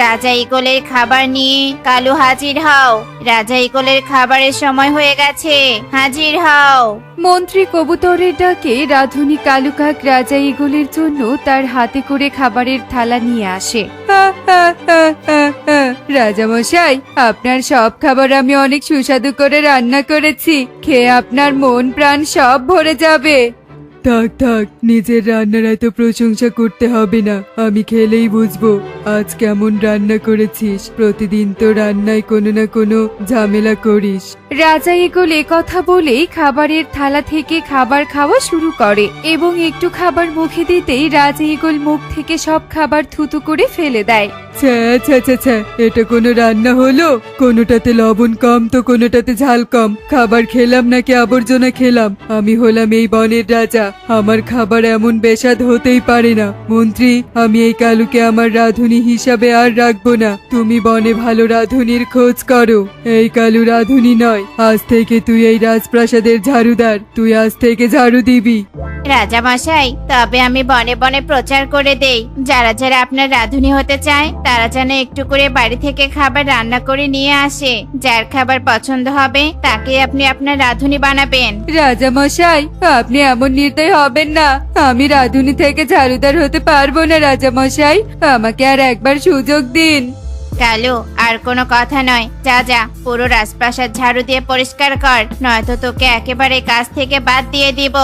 রাজা ইগলের খাবার নিয়ে কালু হাজির হও। রাজা ইগলের খাবারের সময় হয়ে গেছে, হাজির হও। মন্ত্রী কবুতরের ডাকে রাধুনী কালু কাক রাজা ইগলের জন্য তার হাতে করে খাবারের থালা নিয়ে আসে। রাজামশাই, আপনার সব খাবার আমি অনেক সুস্বাদু করে রান্না করেছি, খেয়ে আপনার মন প্রাণ সব ভরে যাবে। থাক থাক, নিজের রান্নার এত প্রশংসা করতে হবে না, আমি খেলেই বুঝবো আজ কেমন রান্না করেছিস। প্রতিদিন তো রান্নায় কোনো না কোনো ঝামেলা করিস। রাজা ইগল কথা বলেই খাবারের থালা থেকে খাবার খাওয়া শুরু করে এবং একটু খাবার মুখে দিতেই রাজা ইগল মুখ থেকে সব খাবার থুতু করে ফেলে দেয়। এটা কোনো রান্না হলো? কোনোটাতে লবণ কম তো কোনোটাতে ঝাল কম। খাবার খেলাম নাকি আবর্জনা খেলাম? আমি হলাম এই বনের রাজা, আমার খাবার এমন বেস্বাদ হতেই পারে না। মন্ত্রী, আমি এই কালুকে আমার রাঁধুনি হিসাবে আর রাখবো না। তুমি বনে ভালো রাঁধুনির খোঁজ করো। এই কালু রাঁধুনি নয়, আজ থেকে তুই এই রাজপ্রাসাদের ঝাড়ুদার। তুই আজ থেকে ঝাড়ু দিবি। রাজা মশাই, তবে আমি বনে বনে প্রচার করে দেই, যারা যারা আপনার রাঁধুনি হতে চায় তারা যেন একটু করে বাড়ি থেকে খাবার রান্না করে নিয়ে আসে। যার খাবার পছন্দ হবে তাকে আপনি আপনার রাঁধুনি বানাবেন। রাজা মশাই, আপনি এমন নির্দয় হবেন না। আমি রাঁধুনি থেকে ঝাড়ুদার হতে পারবো না। রাজা মশাই, আমাকে আর একবার সুযোগ দিন। কালু, আর কোনো কথা নয়, যা যা পুরো রাজপ্রাসাদ ঝাড়ু দিয়ে পরিষ্কার কর, নয়তো তোকে একেবারে কাজ থেকে বাদ দিয়ে দিব।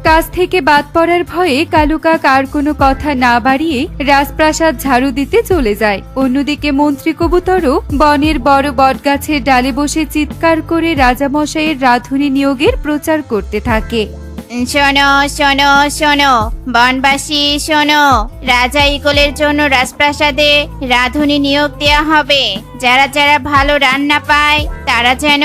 কাজ থেকে বাদ পড়ার ভয়ে কালু কাক আর কোনো কথা না বাড়িয়ে রাজপ্রাসাদ ঝাড়ু দিতে চলে যায়। অন্যদিকে মন্ত্রী কবুতরও বনের বড় বটগাছের ডালে বসে চিৎকার করে রাজামশাইয়ের রাঁধুনি নিয়োগের প্রচার করতে থাকে। শোনো শোনো শোনো বনবাসী, শোনো, রাজা ইগলের জন্য রাজপ্রাসাদে রাঁধুনি নিয়োগ দেওয়া হবে। যারা যারা ভালো রান্না পায় তারা যেন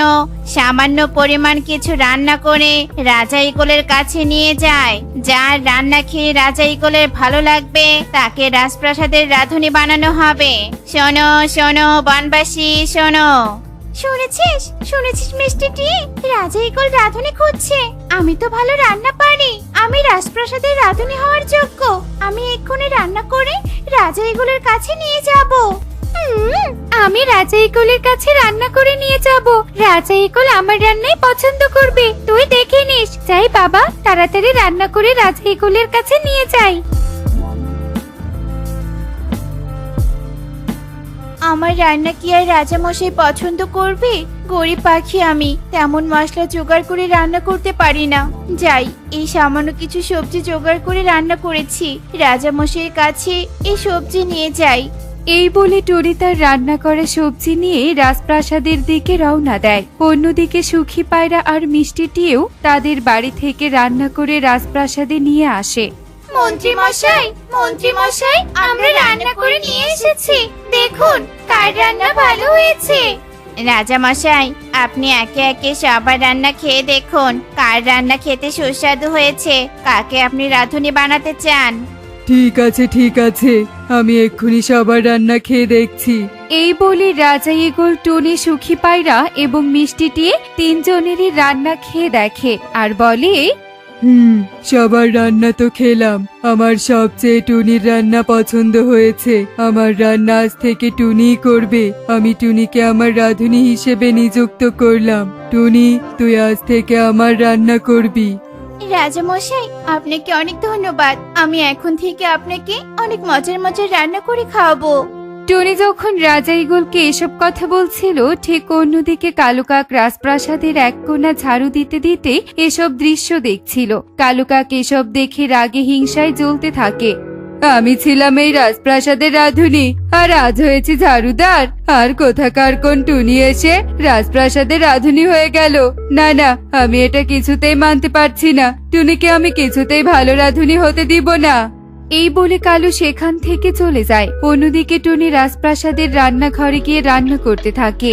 সামান্য পরিমাণ কিছু রান্না করে রাজা ইগলের কাছে নিয়ে যায়। যার রান্না খেয়ে রাজা ইগলের ভালো লাগবে তাকে রাজপ্রাসাদের রাঁধুনি বানানো হবে। শোনো শোনো বনবাসী, শোনো। শুনেছিস শুনেছিস মিষ্টিটি, রাজা ইগল রাঁধুনি খুঁজছে। আমি তো ভালো রান্না পারি, আমি রাজপ্রাসাদের রাঁধুনি হওয়ার যোগ্য। আমি এক্ষুনি রান্না করে রাজা ইগলের কাছে নিয়ে যাব। আমি রাজা ইগলের কাছে রান্না করে নিয়ে যাব। রাজা ইগল আমার রান্নাই পছন্দ করবে, তুই দেখে নিস। যাই বাবা, তাড়াতাড়ি রান্না করে রাজা ইগলের কাছে নিয়ে যাই। আমার রান্না কি আর রাজামশাই পছন্দ করবে? গরিব পাখি আমি, তেমন মশলা জোগাড় করে রান্না করতে পারি না। যাই, এই সামান্য কিছু সবজি জোগাড় করে রান্না করেছি, রাজামশাইয়ের কাছে এই সবজি নিয়ে যাই। এই বলে টুনি তার রান্না করা সবজি নিয়ে রাজপ্রাসাদের দিকে রওনা দেয়। অন্যদিকে সুখী পায়রা আর মিষ্টিটিও তাদের বাড়ি থেকে রান্না করে রাজপ্রাসাদে নিয়ে আসে। মন্ত্রী মশাই, মন্ত্রী মশাই, আমরা রান্না করে নিয়ে এসেছি, দেখুন কার রান্না ভালো হয়েছে। রাজা মশাই, আপনি একে একে সবার রান্না খেয়ে দেখুন কার রান্না খেতে সুস্বাদু হয়েছে, কাকে আপনি রাঁধুনি বানাতে চান। ঠিক আছে ঠিক আছে, আমি এক্ষুনি সবার রান্না খেয়ে দেখছি। এই বলে রাজা ইগল, টুনি, সুখী পায়রা এবং মিষ্টিটি তিনজনেরই রান্না খেয়ে দেখে আর বলে, সবার রান্না তো খেলাম, আমার সবচেয়ে টুনির রান্না পছন্দ হয়েছে। আমার রান্না আজ থেকে টুনিই করবে। আমি টুনিকে আমার রাঁধুনি হিসেবে নিযুক্ত করলাম। টুনি, তুই আজ থেকে আমার রান্না করবি। রাজা মশাই, আপনাকে অনেক ধন্যবাদ। আমি এখন থেকে আপনাকে অনেক মজার মজার রান্না করে খাওয়াবো। টুনি যখন রাজা ইগলকে এসব কথা বলছিল, ঠিক অন্যদিকে কালু কাক রাজপ্রাসাদের এক কোণা ঝাড়ু দিতে দিতে এসব দৃশ্য দেখছিল। কালু কাক এসব দেখে রাগে হিংসায় জ্বলতে থাকে। আমি ছিলাম এই রাজপ্রাসাদের রাঁধুনি, আর আজ হয়েছে ঝাড়ুদার। আর কোথাকার কোন টুনি এসে রাজপ্রাসাদের রাঁধুনি হয়ে গেল। না না, আমি এটা কিছুতেই মানতে পারছি না। টুনিকে আমি কিছুতেই ভালো রাঁধুনি হতে দিব না। এই বলে কালু সেখান থেকে চলে যায়। অন্যদিকে টুনি রাজপ্রাসাদের রান্নাঘরে গিয়ে রান্না করতে থাকে।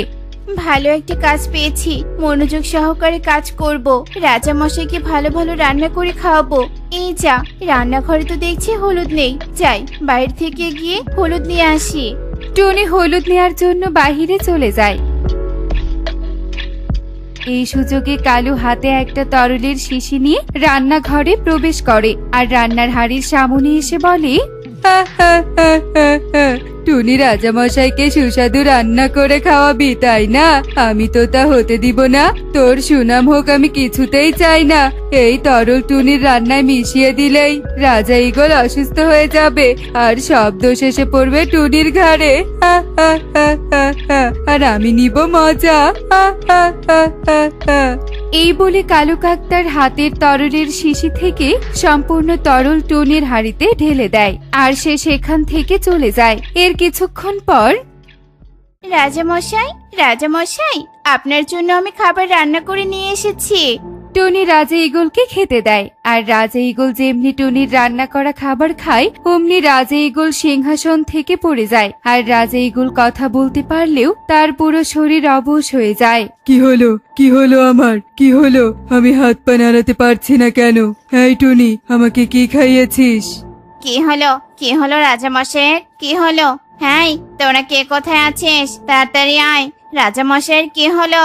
ভালো একটা কাজ পেয়েছি, মনোযোগ সহকারে কাজ করব, রাজা মশাইকে ভালো ভালো রান্না করে খাওয়াবো। এই যা, রান্নাঘরে তো দেখছি হলুদ নেই, যাই বাইরে থেকে গিয়ে হলুদ নিয়ে আসি। টুনি হলুদ নেয়ার জন্য বাহিরে চলে যায়। এই সুযোগে কালু হাতে একটা তরলের শিশি নিয়ে রান্নাঘরে প্রবেশ করে আর রান্নার হাড়ির সামনে এসে বলে, টুনি রাজামশাইকে সুস্বাদু রান্না করে খাওয়াবি তাই না? আমি তো তা হতে দিব না। তোর সুনাম হোক আমি কিছুতেই চাই না। এই তরল টুনির রান্নায় মিশিয়ে দিলেই রাজা ঈগল অসুস্থ হয়ে যাবে আর সব দোষ এসে পড়বে টুনির ঘাড়ে। হা, হা, হা, হা, হা। আর আমি নিব মজা। হা, হা, হা, হা, হা। এই বলে কালু কাক তার হাতের তরলের শিশি থেকে সম্পূর্ণ তরল টুনির হাঁড়িতে ঢেলে দেয় আর সে সেখান থেকে চলে যায়। এর কিছুক্ষণ পর রাজামশাই, রাজামশাই, আপনার জন্য আমি খাবার রান্না করে নিয়ে এসেছি। টুনি রাজা ঈগলকে খেতে দেয় আর রাজা ঈগল যেমনি টুনির রান্না করা খাবার খায় অমনি রাজা ঈগল সিংহাসন থেকে পড়ে যায় আর রাজা ঈগল কথা বলতে পারলেও তার পুরো শরীর অবশ হয়ে যায়। কি হলো? কি হলো আমার? কি হলো? আমি হাত পা নাড়াতে পারছি না কেন? এই টুনি, আমাকে কি খাইয়েছিস? কি হলো? কি হলো রাজামশাইয়ের? কি হলো? হ্যাঁ, তোরা কে কোথায় আছিস? তাড়াতাড়ি আয়। রাজামশাইয়ের কি হলো?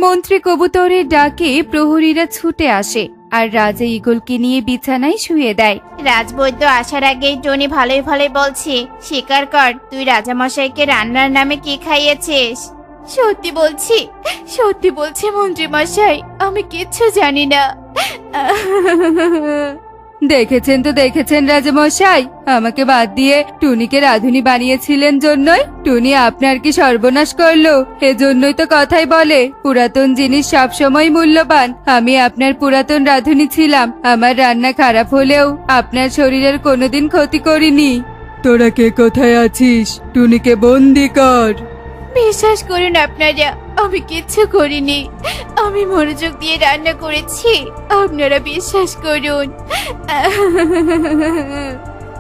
মন্ত্রী কবুতরের ডাকে প্রহরীরা ছুটে আসে আর রাজা ঈগলকে নিয়ে বিছানায় শুয়ে দেয়। রাজবৈদ্য আসার আগেই টনি ভালোই ভালোই বলছি, স্বীকার কর তুই রাজামশাইকে রান্নার নামে কি খাইয়েছিস। সত্যি বলছি, সত্যি বলছি মন্ত্রী মশাই, আমি কিচ্ছু জানি না। দেখেছেন তো দেখেছেন রাজামশাই, আমাকে বাদ দিয়ে টুনিকে রাধুনি বানিয়েছিলেন জন্যই টুনি আপনার কি সর্বনাশ করলো। এজন্যই তো কথাই বলে পুরাতন জিনিস সবসময় মূল্যবান। আমি আপনার পুরাতন রাধুনি ছিলাম, আমার রান্না খারাপ হলেও আপনার শরীরের কোনোদিন ক্ষতি করিনি। তোরা কে কোথায় আছিস? টুনিকে বন্দি কর। বিশ্বাস করুন আপনারা, আমি কিচ্ছু করিনি। আমি মনোযোগ দিয়ে রান্না করেছি, আপনারা বিশ্বাস করুন।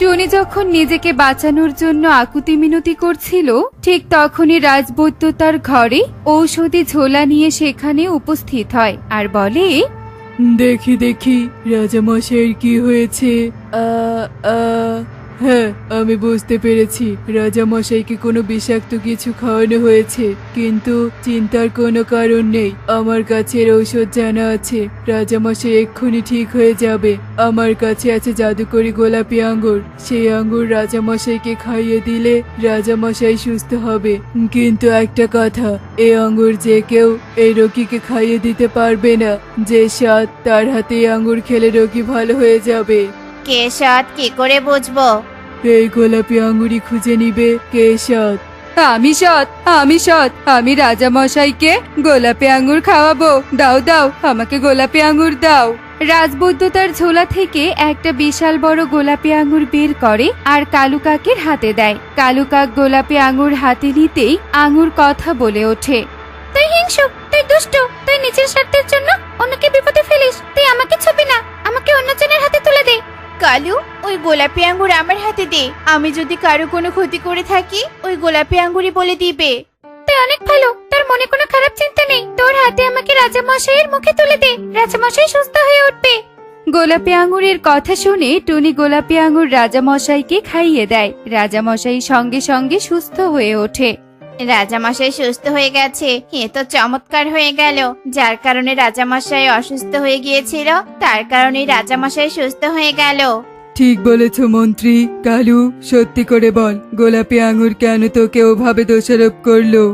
টুনি যখন নিজেকে বাঁচানোর জন্য আকুতি মিনতি করছিল ঠিক তখনই রাজবৈদ্য তার ঘরে ঔষধি ঝোলা নিয়ে সেখানে উপস্থিত হয় আর বলে, দেখি দেখি রাজামশাইয়ের কি হয়েছে। হ্যাঁ, আমি বুঝতে পেরেছি রাজামশাইকে কোনো বিষাক্ত কিছু খাওয়ানো হয়েছে, কিন্তু চিন্তার কোনো কারণ নেই। আমার কাছে এর ঔষধ জানা আছে, রাজামশাই এক্ষুনি ঠিক হয়ে যাবে। আমার কাছে আছে জাদুকরি গোলাপি আঙ্গুর, সেই আঙ্গুর রাজামশাইকে খাইয়ে দিলে রাজামশাই সুস্থ হবে। কিন্তু একটা কথা, এই আঙ্গুর যে কেউ এই রোগীকে খাইয়ে দিতে পারবে না। যে স্বাদ তার হাতে এই আঙ্গুর খেলে রোগী ভালো হয়ে যাবে। কে সৎ কি করে বুঝবো? এই গোলাপি আঙ্গুরি খুঁজে নিবে কে সৎ। আমি সৎ, আমি সৎ। আমি রাজামশাইকে গোলাপি আঙ্গুর খাওয়াবো। দাও দাও, আমাকে গোলাপি আঙ্গুর দাও। রাজবৈদ্য তার ঝোলা থেকে একটা বিশাল বড় গোলাপি আঙ্গুর বের করে আর কালু কাকের হাতে দেয়। কালু কাক গোলাপি আঙ্গুর হাতে নিতেই আঙ্গুর কথা বলে ওঠে, তুই হিংসুক, তুই দুষ্ট, তুই নিজের স্বার্থের জন্য অন্যকে বিপদে ফেলিস। তুই আমাকে ছবি না, আমাকে অন্যজনের হাতে তুলে দে। কালু, ওই গোলাপি আঙ্গুর আমার হাতে দে। আমি যদি কারো কোনো ক্ষতি করে থাকি ওই গোলাপি আঙ্গুরই বলে দিবে। তুই অনেক ভালো, তোর মনে কোনো খারাপ চিন্তা নেই। তোর হাতে আমাকে রাজামশাইয়ের মুখে তুলে দে, রাজামশাই সুস্থ হয়ে উঠবে। গোলাপি আঙ্গুরের কথা শুনে টুনি গোলাপি আঙ্গুর রাজামশাইকে খাইয়ে দেয়। রাজামশাই সঙ্গে সঙ্গে সুস্থ হয়ে ওঠে। রাজামশাই সুস্থ হয়ে গেছে, এ তো চমৎকার হয়ে গেল। যার কারণে রাজামশাই অসুস্থ হয়ে গিয়েছিল তার কারণে রাজামশাই সুস্থ হয়ে গেল। ঠিক বলেছ মন্ত্রী। কালু, সত্যি করে বল গোলাপি আঙ্গুর কেন তোকে ওভাবে দোষারোপ করলো?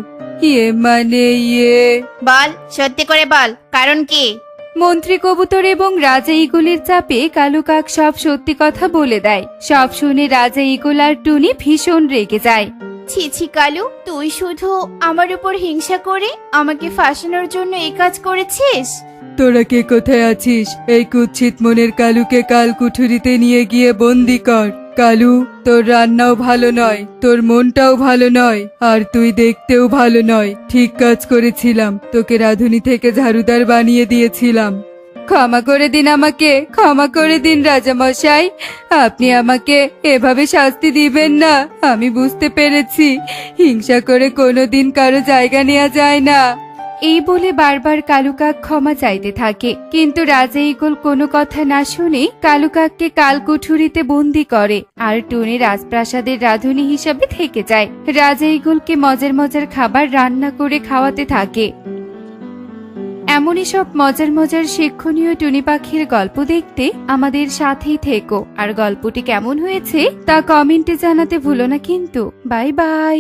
বল, সত্যি করে বল, কারণ কি? মন্ত্রী কবুতর এবং রাজা ঈগলের চাপে কালু কাক সব সত্যি কথা বলে দেয়। সব শুনে রাজা ঈগল আর টুনি ভীষণ রেগে যায়। ছি ছি কালু, তুই শুধু আমার উপর হিংসা করে আমাকে ফাঁসানোর জন্য এই কাজ করেছিস। তোরা কে কোথায় আছিস? এই কুৎসিত মনের কালুকে কাল কুঠুরিতে নিয়ে গিয়ে বন্দি কর। কালু, তোর রান্নাও ভালো নয়, তোর মনটাও ভালো নয়, আর তুই দেখতেও ভালো নয়। ঠিক কাজ করেছিলাম, তোকে রাধুনি থেকে ঝাড়ুদার বানিয়ে দিয়েছিলাম। ক্ষমা করে দিন আমাকে, ক্ষমা করে দিন রাজামশাই। আপনি আমাকে এভাবে শাস্তি দিবেন না। আমি বুঝতে পেরেছি হিংসা করে কোনোদিন কারো জায়গা নেওয়া যায় না। এই বলে বারবার কালু কাক ক্ষমা চাইতে থাকে, কিন্তু রাজা ঈগল কোনো কথা না শুনে কালু কাককে কালকুঠুরিতে বন্দি করে আর টুনি রাজপ্রাসাদের রাধুনি হিসাবে থেকে যায়। রাজা ঈগলকে মজার মজার খাবার রান্না করে খাওয়াতে থাকে। এমনই সব মজার মজার শিক্ষণীয় টুনি পাখির গল্প দেখতে আমাদের সাথেই থেকো। আর গল্পটি কেমন হয়েছে তা কমেন্টে জানাতে ভুলো না কিন্তু। Bye bye.